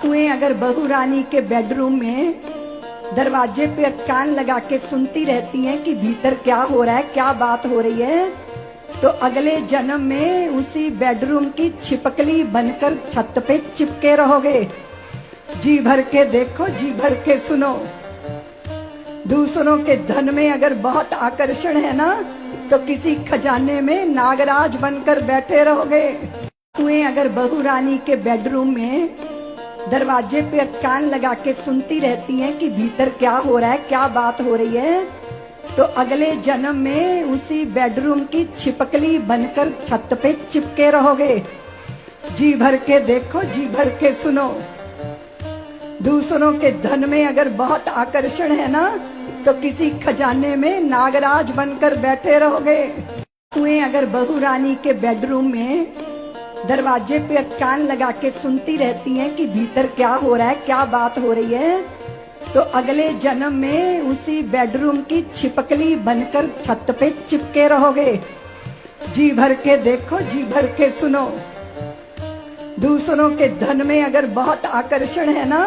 सुए अगर बहू रानी के बेडरूम में दरवाजे पे कान लगा के सुनती रहती हैं कि भीतर क्या हो रहा है, क्या बात हो रही है, तो अगले जन्म में उसी बेडरूम की छिपकली बनकर छत पे चिपके रहोगे। जी भर के देखो, जी भर के सुनो। दूसरों के धन में अगर बहुत आकर्षण है ना, तो किसी खजाने में नागराज बनकर बैठे रहोगे। सुए अगर बहू रानी के बेडरूम में दरवाजे पे कान लगा के सुनती रहती हैं कि भीतर क्या हो रहा है, क्या बात हो रही है, तो अगले जन्म में उसी बेडरूम की छिपकली बनकर छत पे चिपके रहोगे। जी भर के देखो, जी भर के सुनो। दूसरों के धन में अगर बहुत आकर्षण है ना, तो किसी खजाने में नागराज बनकर बैठे रहोगे। सुए अगर बहू रानी के बेडरूम में दरवाजे पे कान लगा के सुनती रहती हैं कि भीतर क्या हो रहा है, क्या बात हो रही है, तो अगले जन्म में उसी बेडरूम की छिपकली बनकर छत पे चिपके रहोगे। जी भर के देखो, जी भर के सुनो। दूसरों के धन में अगर बहुत आकर्षण है ना,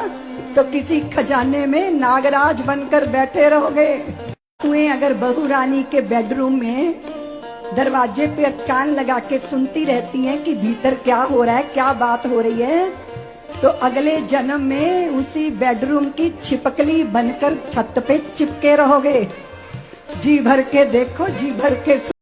तो किसी खजाने में नागराज बनकर बैठे रहोगे। सुए अगर बहू रानी के बेडरूम में दरवाजे पे कान लगा के सुनती रहती हैं कि भीतर क्या हो रहा है, क्या बात हो रही है, तो अगले जन्म में उसी बेडरूम की छिपकली बनकर छत पे चिपके रहोगे। जी भर के देखो, जी भर के